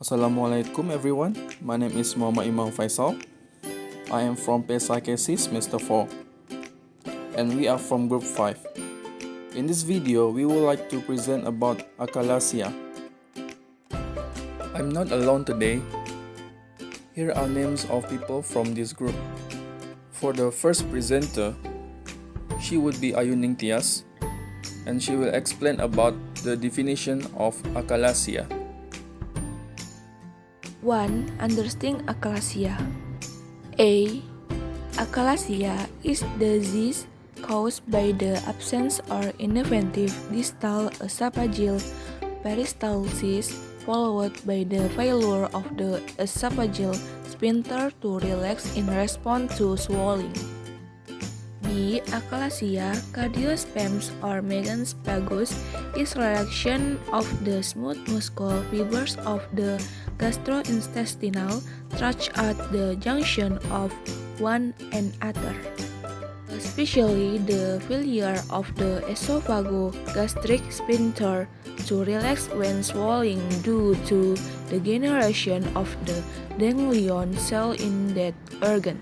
Assalamualaikum everyone, my name is Muhammad Imam Faisal. I am from PSIKC Semester 4 and we are from Group 5. In this video, we would like to present about Akalasia. I'm not alone today. Here are names of people from this group. For the first presenter, she would be Ayuning Tias and she will explain about the definition of Akalasia. 1. Understanding Akalasia. A. Akalasia is disease caused by the absence or ineffective distal esophageal peristalsis followed by the failure of the esophageal sphincter to relax in response to swallowing. B. Akalasia cardiosperms or megaspagus is relaxation of the smooth muscle fibers of the gastrointestinal tract at the junction of one and other, especially the failure of the esophagogastric sphincter to relax when swallowing due to degeneration of the ganglion cell in that organ.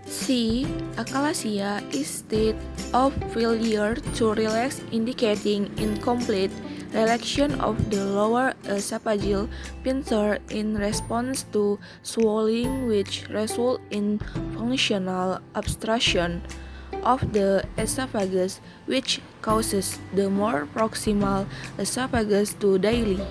C. Akalasia is state of failure to relax indicating incomplete relaxation of the lower esophageal sphincter in response to swallowing, which result in functional obstruction of the esophagus, which causes the more proximal esophagus to dilate.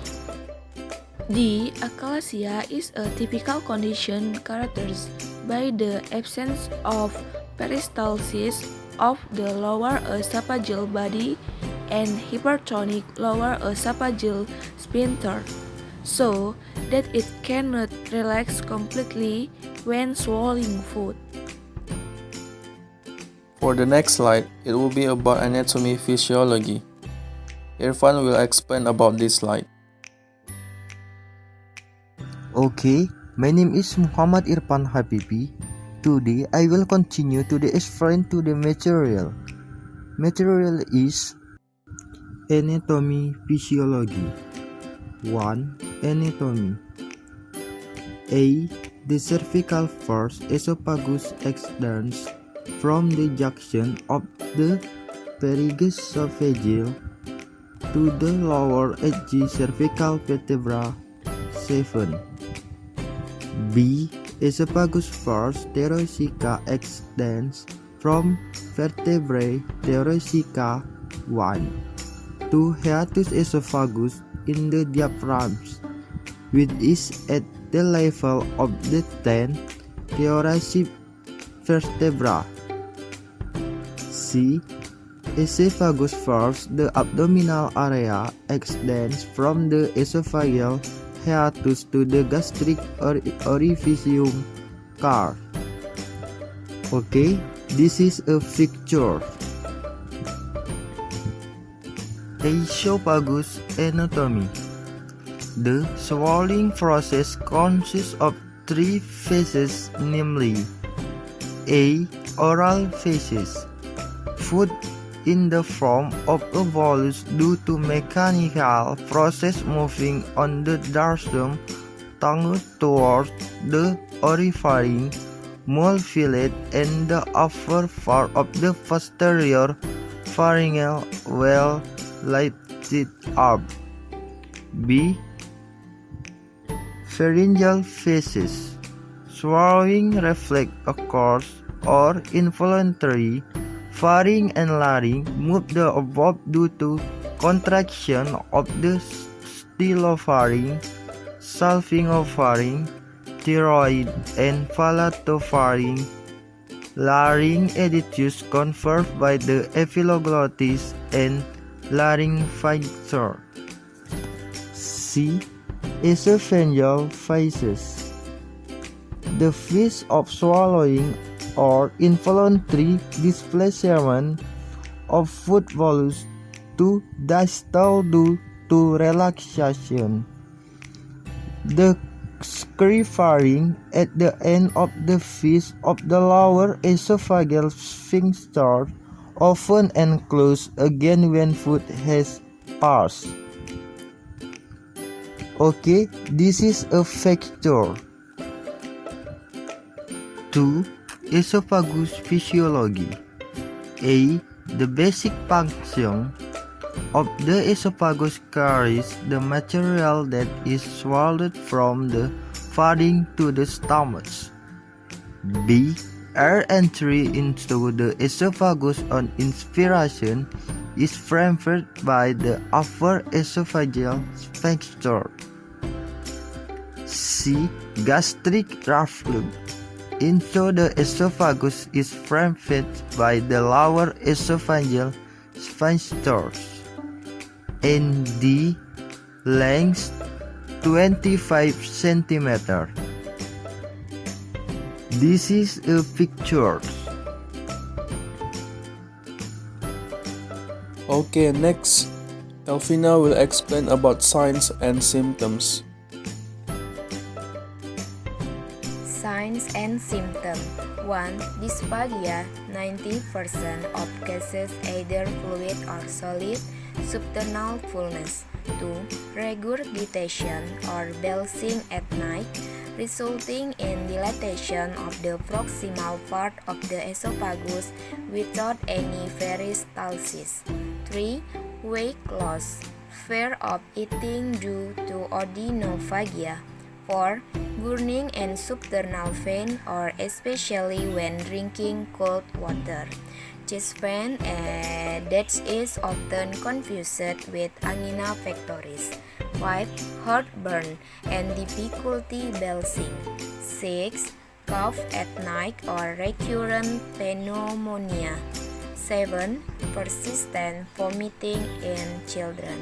D. Akalasia is a typical condition characterized by the absence of peristalsis of the lower esophageal body and hypertonic lower esophageal sphincter, so that it cannot relax completely when swallowing food. For the next slide, it will be about anatomy physiology. Irfan will explain about this slide. Okay, my name is Muhammad Irfan Habibi. Today I will continue to explain to the material. Material is anatomy physiology. 1. Anatomy. A. The cervical first esophagus extends from the junction of the periesophageal to the lower edge cervical vertebra 7. B. Esophagus first thoracica extends from vertebrae thoracica 1 to hiatus esophagus in the diaphragms, which is at the level of the 10th thoracic vertebra. C. Esophagus first, the abdominal area extends from the esophageal hiatus to the gastric orificium curve. Okay, this is a picture. Esophagus anatomy. The swallowing process consists of 3 phases, namely A. Oral phases. Food in the form of a bolus due to mechanical process moving on the dorsum tongue towards the orifying mole fillet and the upper part of the posterior pharyngeal well lifted up. B. Pharyngeal phases. Swallowing reflex occurs or involuntary pharynx and larynx move the above due to contraction of the stylopharynx, salpingopharynx, thyroid, and palatopharynx. Larynx edictus conferred by the epiglottis and laryngitis. C. Esophageal phases. The phase of swallowing or involuntary displacement of food bolus to distal due to relaxation. The scrapharynx at the end of the face of the lower esophageal sphincter often enclosed again when food has passed. Okay, this is a factor. 2. Esophagus Physiology. A. The basic function of the esophagus carries the material that is swallowed from the pharynx to the stomach. B. Air entry into the esophagus on inspiration is prevented by the upper esophageal sphincter. C. Gastric reflux into the esophagus is prevented by the lower esophageal sphincters. And D. Length 25 cm. This is a picture. Okay, next, Elvina will explain about signs and symptoms. Signs and symptoms. 1. Dysphagia, 90% of cases either fluid or solid, subdermal fullness. 2. Regurgitation or belching at night, resulting in dilatation of the proximal part of the esophagus without any peristalsis. 3. Weight loss, fear of eating due to odynophagia. 4. Burning in subdermal vein or especially when drinking cold water. Chest pain that is often confused with angina pectoris. 5. Heartburn and difficulty belching. 6. Cough at night or recurrent pneumonia. 7. Persistent vomiting in children.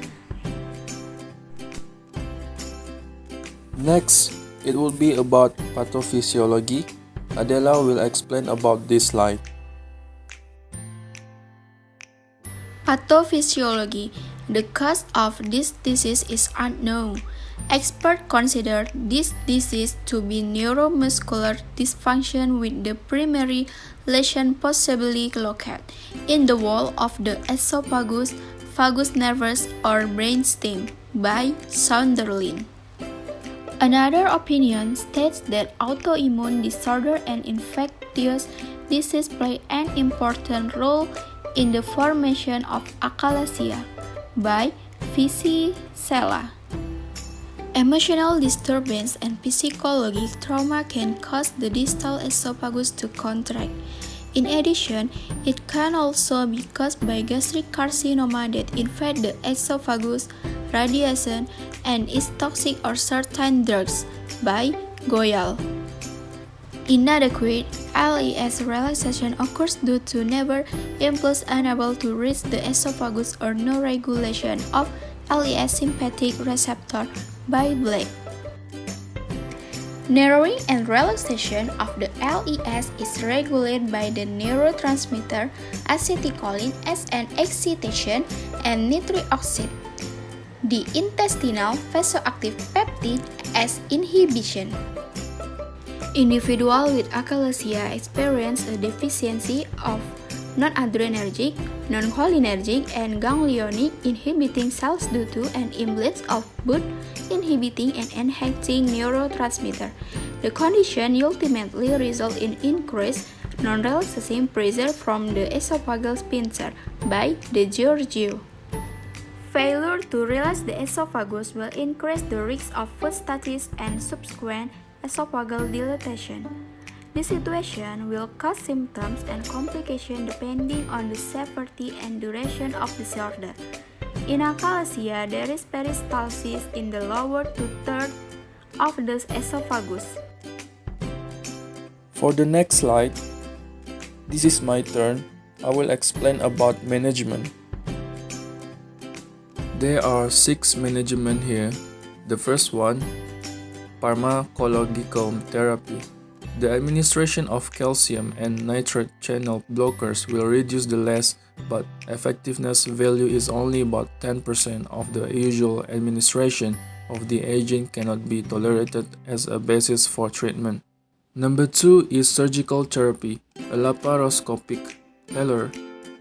Next, it will be about pathophysiology. Adalah will explain about this slide. Pathophysiology. The cause of this disease is unknown. Experts consider this disease to be neuromuscular dysfunction with the primary lesion possibly located in the wall of the esophagus, vagus nervus, or brainstem by Sunderland. Another opinion states that autoimmune disorder and infectious disease play an important role in the formation of Akalasia by Pathophysiology. Emotional disturbance and psychological trauma can cause the distal esophagus to contract. In addition, it can also be caused by gastric carcinoma that infect the esophagus, radiation, and is toxic or certain drugs by Goyal. Inadequate LES relaxation occurs due to never impulse unable to reach the esophagus or no regulation of LES sympathetic receptor by Blake. Narrowing and relaxation of the LES is regulated by the neurotransmitter acetylcholine as an excitation and nitric oxide, the intestinal vasoactive peptide as inhibition. Individuals with Akalasia experience a deficiency of non-adrenergic, non-cholinergic, and ganglionic inhibiting cells due to an imbalance of both inhibiting and enhancing neurotransmitter. The condition ultimately results in increased non-relaxing pressure from the esophageal sphincter by De Giorgio. Failure to relax the esophagus will increase the risk of food stasis and subsequent esophageal dilatation. This situation will cause symptoms and complications depending on the severity and duration of the disorder. In Akalasia, there is peristalsis in the lower two-thirds of the esophagus. For the next slide, this is my turn. I will explain about management. There are 6 management here. The first one, pharmacological therapy. The administration of calcium and nitrate channel blockers will reduce the loss, but effectiveness value is only about 10% of the usual administration of the agent cannot be tolerated as a basis for treatment. Number 2 is surgical therapy. A laparoscopic failure,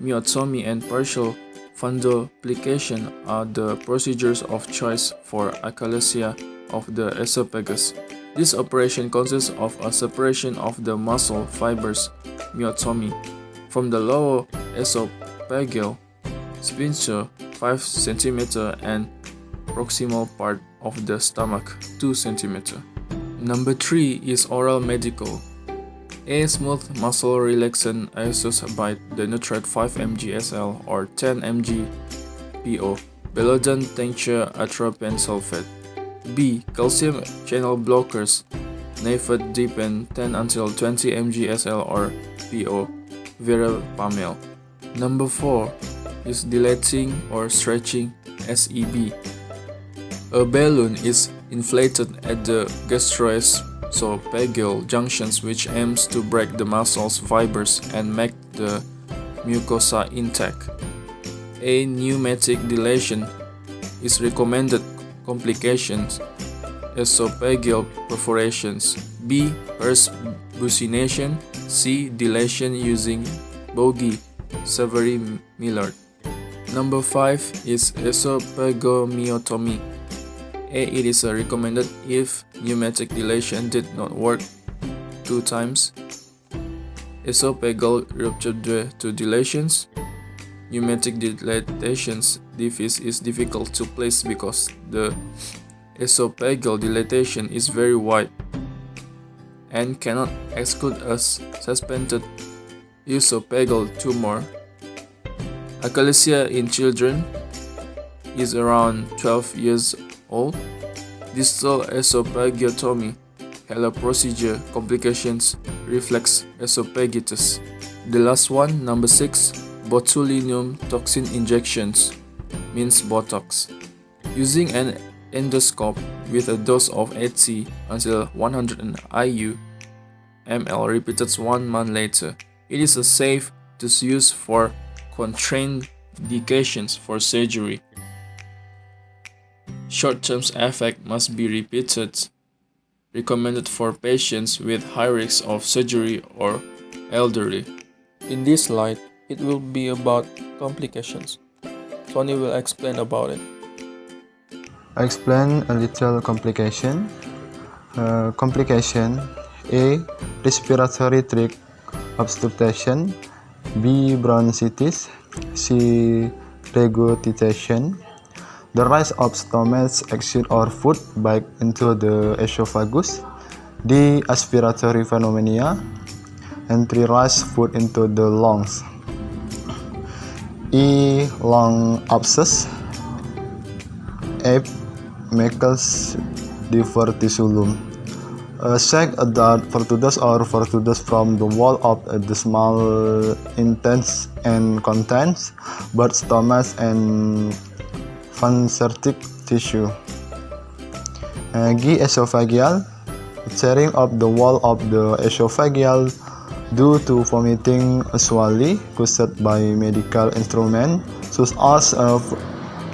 myotomy, and partial fundoplication are the procedures of choice for Akalasia of the esophagus. This operation consists of a separation of the muscle fibers, myotomy, from the lower esophageal sphincter 5 cm and proximal part of the stomach 2 cm. Number 3 is oral medical. A smooth muscle relaxant isosabide denatured 5 mg SL or 10 mg PO, Belladonna tincture atropine sulfate. B. Calcium channel blockers, nifedipine 10 until 20 mg SL or PO, verapamil. Number 4 is dilating or stretching, SEB. A balloon is inflated at the gastroesophageal junctions, which aims to break the muscle's fibers and make the mucosa intact. A pneumatic dilation is recommended. Complications: esophageal perforations. B. Buccination. C. Dilation using bogey, Savary-Millard. Number 5 is esophagomyotomy. A. It is recommended if pneumatic dilation did not work 2 times. Esophageal rupture due to dilations. Pneumatic dilatations device is difficult to place because the esophageal dilatation is very wide and cannot exclude a suspended esophageal tumor. Akalasia in children is around 12 years old. Distal esophagotomy, HELA procedure, complications, reflex esophagitis. The last one, number 6, botulinum toxin injections, means Botox. Using an endoscope with a dose of 80 until 100 IU ml repeated 1 month later. It is safe to use for contraindications for surgery. Short-term effect must be repeated. Recommended for patients with high risk of surgery or elderly. In this slide, it will be about complications. Tony will explain about it. I explain a little complication. Complication: A. Respiratory tract obstruction. B. Bronchitis. C. regurgitation. The rise of stomach acid or food back into the esophagus. D. Aspiratory pneumonia. Entry rise food into the lungs. E. Lung abscess. F. Meckel's diverticulum. Sac adult vertudas or vertudas from the wall of the small intestines and contains bird stomach and pancreatic tissue. G. Esophageal. Tearing of the wall of the esophageal due to vomiting usually caused by medical instrument such as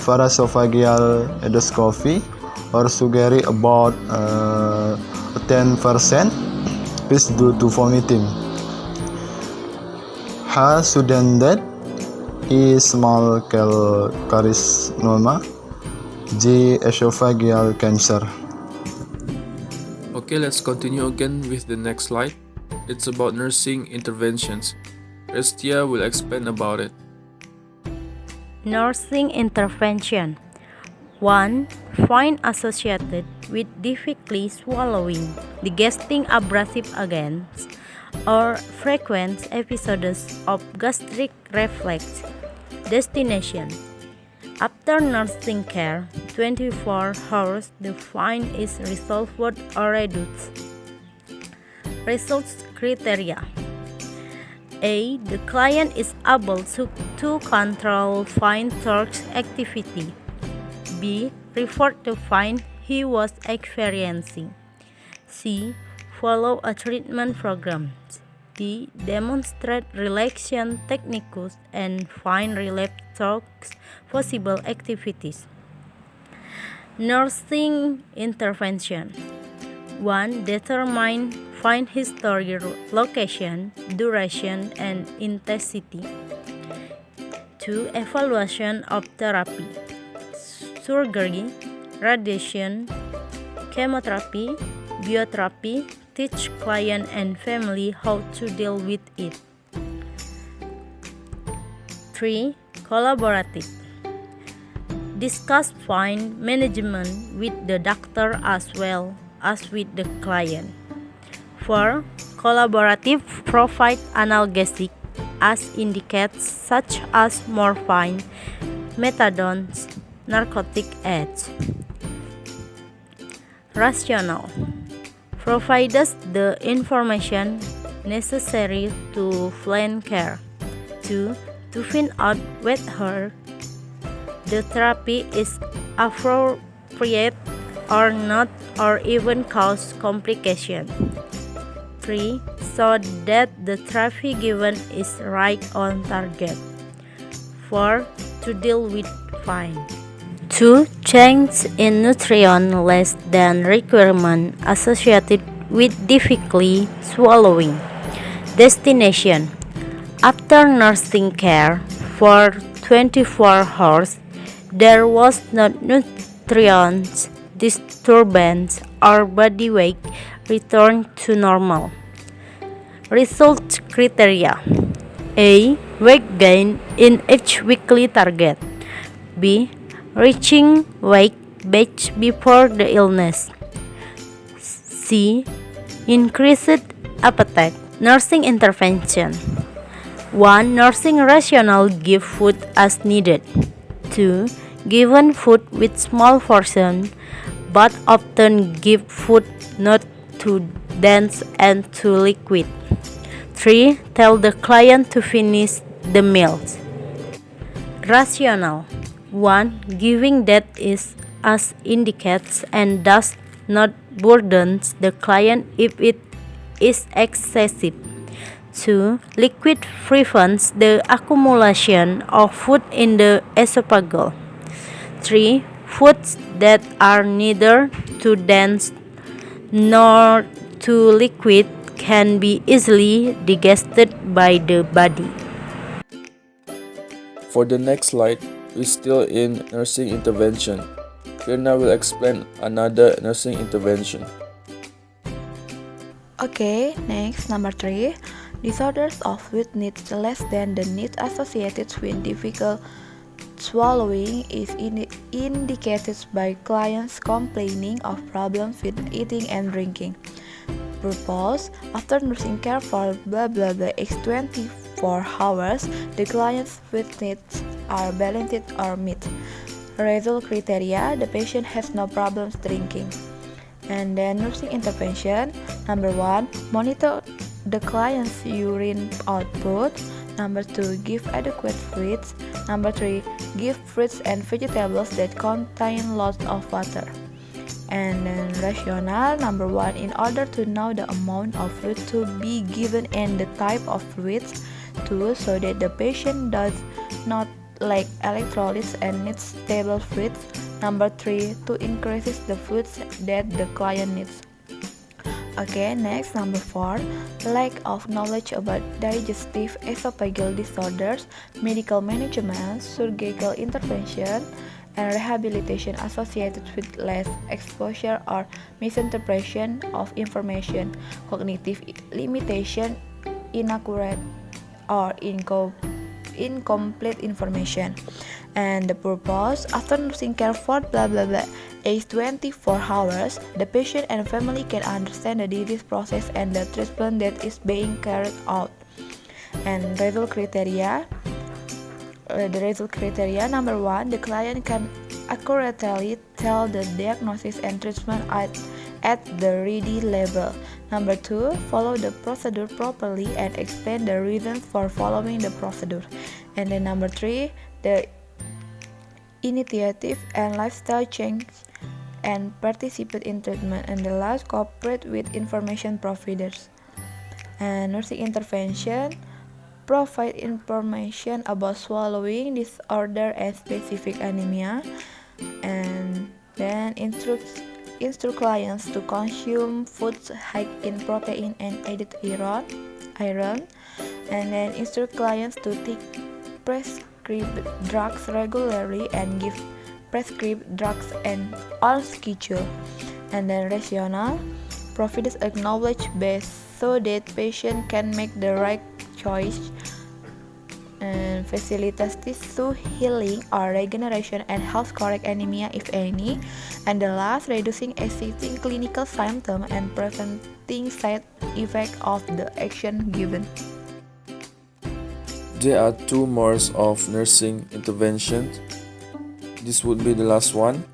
esophageal endoscopy or surgery. About 10% is due to vomiting. H. Sudden death. E. Small cell carcinoma. G. Esophageal cancer. Okay, let's continue again with the next slide. It's about nursing interventions. Restia will explain about it. Nursing intervention. 1. Find associated with difficulty swallowing, digesting abrasive agents, or frequent episodes of gastric reflux. Destination. After nursing care, 24 hours, the find is resolved or reduced. Results criteria. A. The client is able to control fine torch activity. B. Report to find he was experiencing. C. Follow a treatment program. D. Demonstrate relaxation techniques and find relief talks possible activities. Nursing intervention. 1. Determine find history, location, duration, and intensity. 2. Evaluation of therapy, surgery, radiation, chemotherapy, biotherapy, teach client and family how to deal with it. 3. Collaborative. Discuss pain management with the doctor as well as with the client. 4. Collaborative provide analgesic as indicates such as morphine, methadone, narcotic aids. Rational. Provides the information necessary to plan care. 2. To find out whether the therapy is appropriate or not, or even cause complication. 3. So that the therapy given is right on target. 4. To deal with pain. 2. Change in nutrient less than requirement associated with difficulty swallowing. Destination. After nursing care for 24 hours, there was no nutrients disturbance or body weight returned to normal. Result criteria: A. Weight gain in each weekly target. B. Reaching weight batch before the illness. C. Increased appetite. Nursing intervention. 1. Nursing rational give food as needed. 2. Given food with small portion, but often give food not too dense and too liquid. 3. Tell the client to finish the meals. Rational. 1. Giving that is as indicates and does not burden the client if it is excessive. 2. Liquid prevents the accumulation of food in the esophageal. 3. Foods that are neither too dense nor too liquid can be easily digested by the body. For the next slide, we're still in nursing intervention. Firna will explain another nursing intervention. Okay, next, number 3. Disorders of food needs less than the needs associated with difficult swallowing is indicated by clients complaining of problems with eating and drinking. Purpose: after nursing care for blah blah blah x 24 hours, the client's food needs are balanced or met. Result criteria: the patient has no problems drinking. And then nursing intervention. Number 1, monitor the client's urine output. Number 2, give adequate fluids. Number 3, give fruits and vegetables that contain lots of water. And then rational. Number 1, in order to know the amount of fluid to be given and the type of fluids. 2, so that the patient does not lack electrolytes and needs stable fluids. Number 3, to increase the fluids that the client needs. Okay, next, number 4, lack of knowledge about digestive esophageal disorders, medical management, surgical intervention, and rehabilitation associated with less exposure or misinterpretation of information, cognitive limitation, inaccurate or incomplete information. And the purpose: after nursing care for blah blah blah age 24 hours, the patient and family can understand the disease process and the treatment that is being carried out. And result criteria. The result criteria: number 1, the client can accurately tell the diagnosis and treatment at the ready level. Number 2, follow the procedure properly and explain the reasons for following the procedure. And then number 3, the initiative and lifestyle change and participate in treatment. And the last, cooperate with information providers. And nursing intervention: provide information about swallowing disorder and specific anemia. And then instruct clients to consume foods high in protein and added iron. And then instruct clients to take prescribed drugs regularly and give prescribed drugs and on schedule. And then rational, provides a knowledge base so that patient can make the right choice and facilitates to healing or regeneration and helps correct anemia if any. And the last, reducing existing clinical symptom and preventing side effect of the action given. There are two more of nursing interventions. This would be the last one.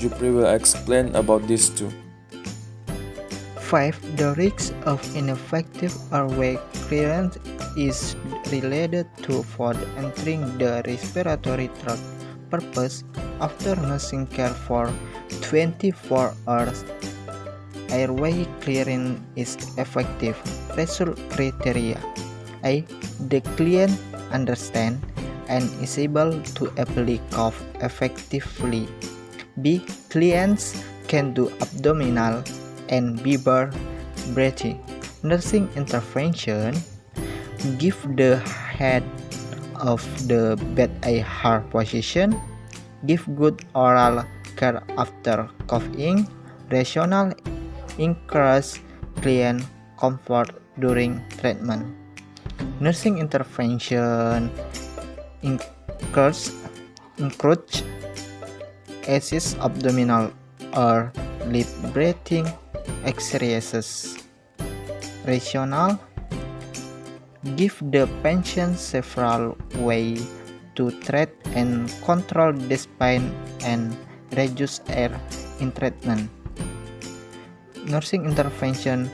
Jupri will explain about this too. 5. The risk of ineffective airway clearance is related to food entering the respiratory tract. Purpose: after nursing care for 24 hours, airway clearance is effective. Result criteria: A. The client understands and is able to apply cough effectively. B. Clients can do abdominal and biar breathing. Nursing intervention: give the head of the bed a hard position, give good oral care after coughing, rational, encourage client comfort during treatment. Nursing intervention encourage assist abdominal or lip breathing exercises. Rational: give the patient several ways to treat and control the spine and reduce air in treatment. Nursing intervention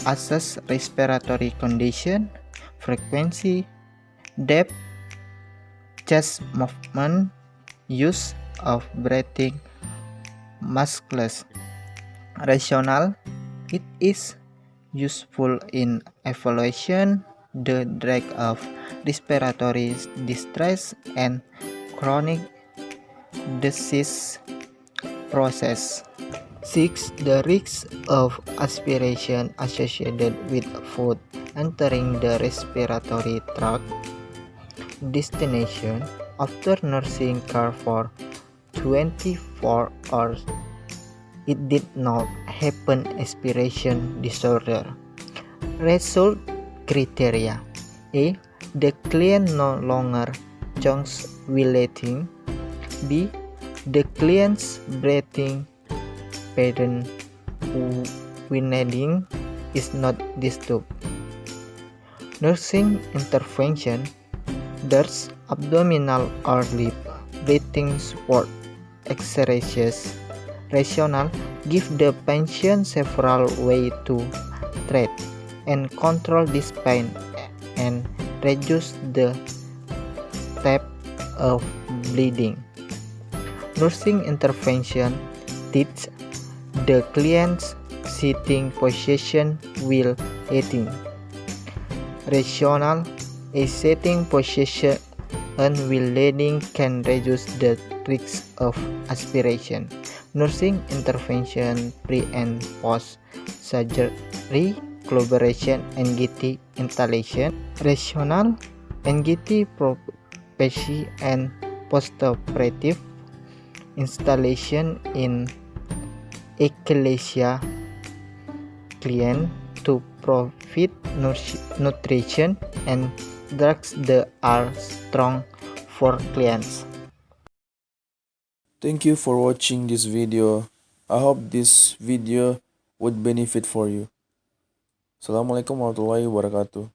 assess respiratory condition, frequency, depth, chest movement, use of breathing muscles. Rational: it is useful in evaluation the drag of respiratory distress and chronic disease process. 6. The risk of aspiration associated with food entering the respiratory tract. Destination: after nursing care for 24 hours, it did not happen aspiration disorder. Result criteria: A. The client no longer chunks relating. B. The client's breathing pattern wheezing is not disturbed. Nursing intervention: there's abdominal or lip breathing support exercises. Rational: give the patient several ways to treat and control the spine and reduce the depth of bleeding. Nursing intervention teach the client's sitting position while eating. Rational: a sitting position while eating can reduce the risk of aspiration. Nursing intervention pre and post surgery collaboration anxiety installation. Rational: anxiety prophecy and postoperative installation in Akalasia client to provide nutrition and drugs that are strong for clients. Thank you for watching this video. I hope this video would benefit for you. Assalamualaikum warahmatullahi wabarakatuh.